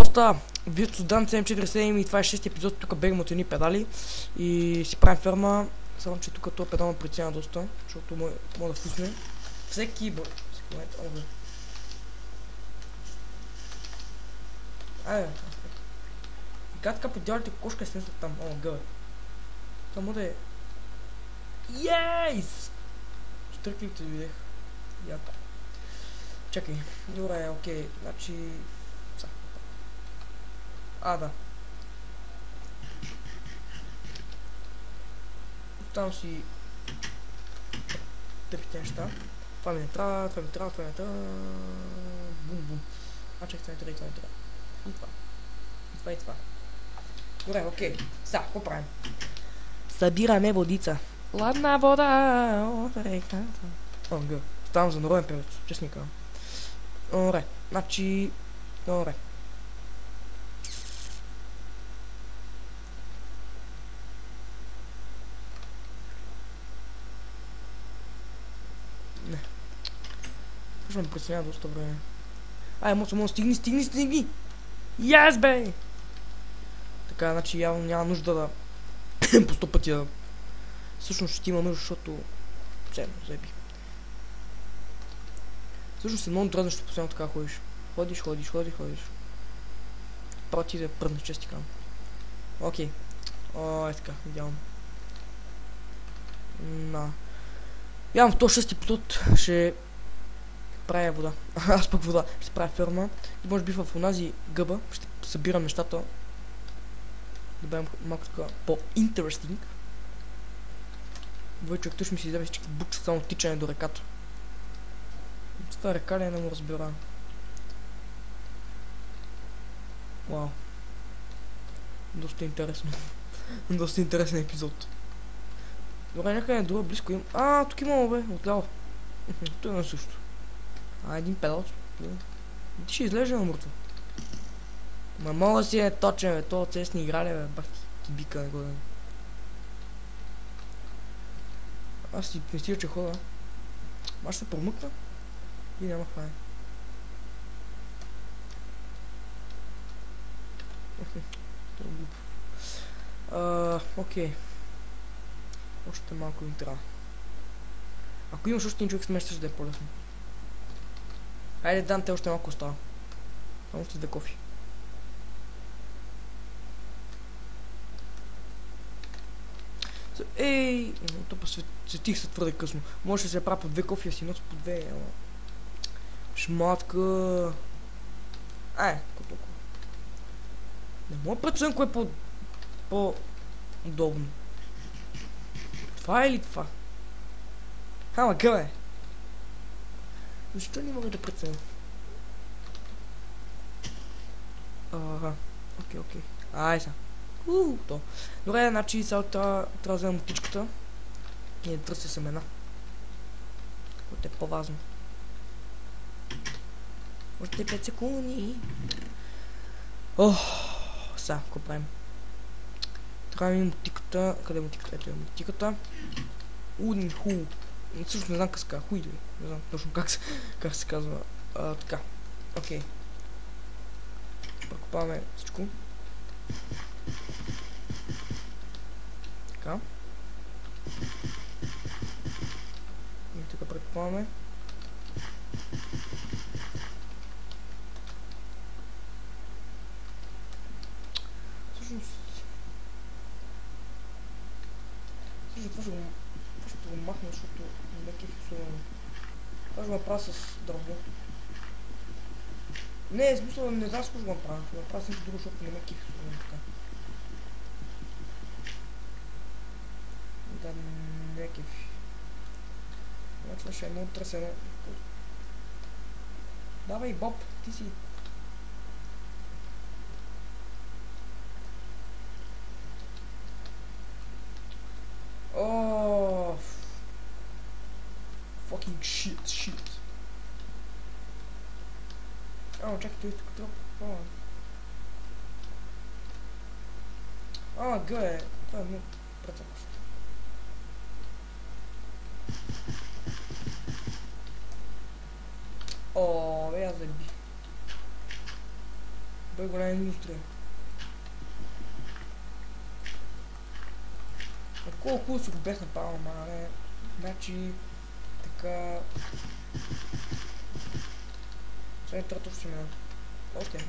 доста Virtus.dan 747 и това е 6 епизод. Тук бегам от едни педали и си правим ферма. Само че тук този педал ме притеснява доста, защото мога да вкусне всеки момент. Айде. И как така подявалите кошка е снесла там? О, гъбе. Само да е... Йейс! Штръклите видях. Яко. Чакай. Добре, окей. Значи... да. Там си... тъпите неща. Това ми не трябва, това ми трябва, това ми не трябва. Бум-бум. Чакай, това ми трябва, това ми трябва. И това. И това, и това. Добре, окей. Сега, какво правим? Събираме водица. Ладна вода от реката. Гър. Ставам за народен певец, честника. Добре, значи... Добре. Не. Точно ме притеснява доста време. Моцо, стигни! Yes, бе! Така, значи явно няма нужда да по 100 пъти да... Всъщност ще има нужда, защото... Ценно, заеби. Всъщност е много дразнещо постоянно така ходиш. Ходиш. Право ти да пръднеш, чести казвам. Окей. Е така, идеално. Явно в този 6 епизод ще правя вода. Аз пък вода. Ще правя ферма. И може би в онази гъба ще събирам нещата. Да бъдем малко така по-интересинг. Двой човек тук ми си вземе всички буча само тичане до реката. Това река ли е, не му разбира. Вау. Доста интересно. Доста интересен епизод. Добре, някъде друго близко има. Тук имamo бе, отляво. Той има също. Един педал. Ти ще излезе на мъртво. Ма мога си е точен бе, това цесни играли бе, бах ти бика не го да. Аз си мисля, че хода. Аз се промъкна и няма хване. Окей. Още малко ми трябва. Ако имаш още един човек смещаш да е по-лесно. Хайде, дан, те още малко остава. Само още 2 кофи. Ей! Топа светих се твърде късно. Може да се прави по 2 кофи, а си носи по 2. Шматка. Толкова. Не мога прецен кое е по-удобно. Това е ли това? Ама гъбе! Защо не мога да преценя? Окей. Сега. То. Добре, значи сега трябва да вземем мотичката и да търся семена. Което е по-важно. Още 5 секунди. Сега, какво правим? Трябва да ми мотиката. Къде е мотиката? Ето е мотиката. Хубаво. Също не знам как се казва. Хуй ли? Не знам точно как се казва. Така. Окей. Прекопаваме всичко. Така. И тук прекопаваме. Всъщност това ще го махна, защото не кефи особено. Това ще го направя с дърво. Не, смисъл не знам какво ще го направя. Ще го направя с нещо друго, защото не ме кефи особено така. Да, не кефи. Това ще е много тресено. Давай, Боб, ти си. Fucking shit. Чакай, той тук трябва. Гъе, това е много прецакващо. Бе, аз заби. Той е голяма индустрия. Колко хубаво си го бях напал, мале. Значи, така... Сега трето ще мина. Още.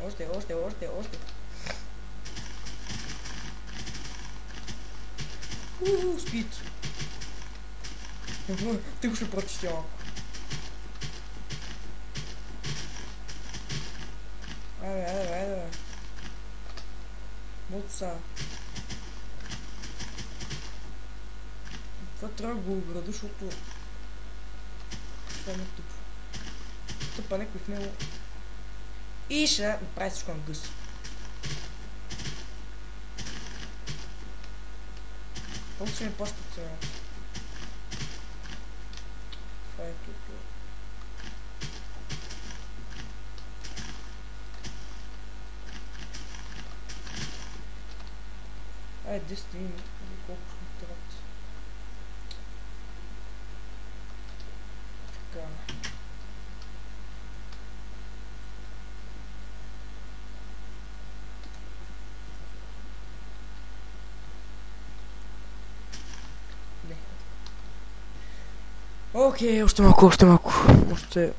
Спит. Ти го ще прочисти малко. Айде. Вот са. Това трябва да го ограда, защото... Това е тъпо. Тъпа някой в него. И ще направи всичко на гъс. Просто ще ми плащат цената. Това е тук. Айде 10 минути, колко ще ми трябват. Така. Не. Окей, още малко. Още...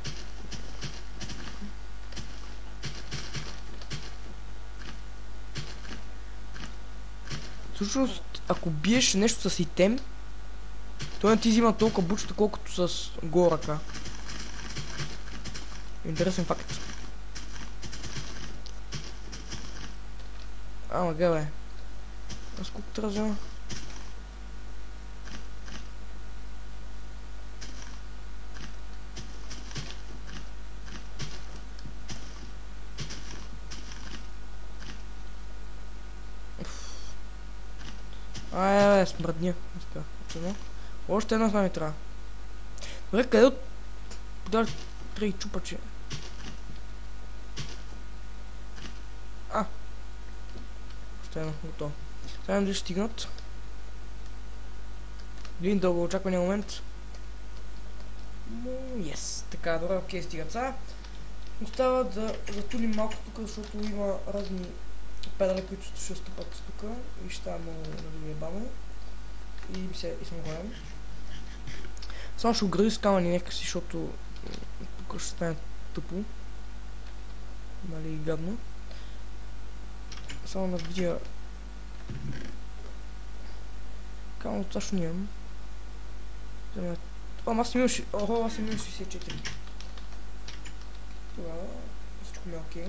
Всъщност, ако биеш нещо с итем, той не ти взима толкова бучета, колкото с гола ръка. Интересен факт. Ама га бе. Аз колко трябва да взема? Ай, смръдня. Още една знаме трябва. Добре, къде от... Подар 3 чупачи. Още едно, готово. Сега да ще стигнат. Един дълго очаквания момент. Yes. Така, добре, окей, стигат сега. Остава да затулим малко тук, защото има разни педали, които ще стъпат тук и ще става много надоебано. И съм голям. Само ще огради с камъни някакси, защото тук ще стане тъпо. Нали, гадно. Само да видя... Камън точно нямам. Аз съм имал 64. Тогава всичко ми е окей.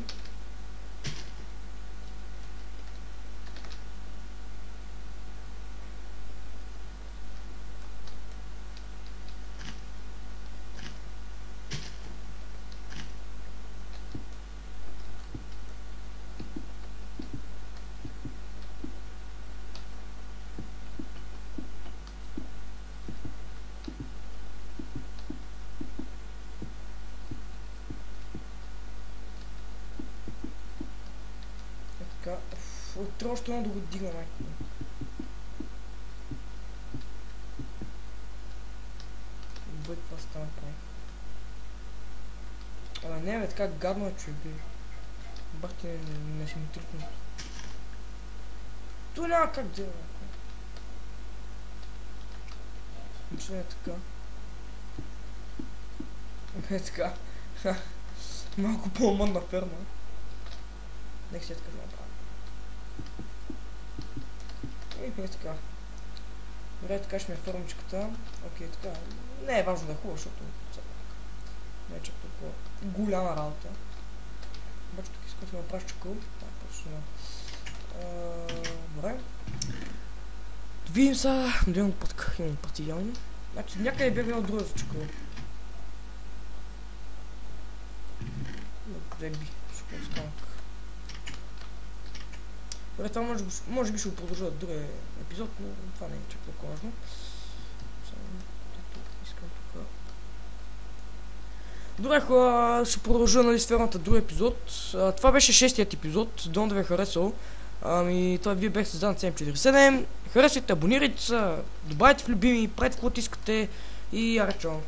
Така, трябва още едно да го дигна, майко. Бъй, това стана прави. Абе, не бе, така гадно е, човек, бе. Бах ти не си ми тръпнат. То няма как да е, майко. Мисля е така. Е така. Малко по-мъдна ферма. Нека си е така да направя. И така. Добре, така ще ми е фърмичката. Окей, така. Не е важно да е хубаво, защото не е чак толкова голяма работа. Обаче тук искам да направиш чакъл. Добре. Видим са. Имам пътка. Имам пъти явно. Значи някъде бях имал друга за чакъл. Деби. Шукам скалък. Добре, това може би ще го продължа от другия епизод, но това не е чак толкова важно. Искам тук. Добре, хора, ще продължа, нали, сферната друг епизод. Това беше 6-тият епизод, дон да ви е харесал. Това вие бяхте създаден 747. Харесвайте, абонирайте се, добавяйте в любими, правете каквото искате и аречо.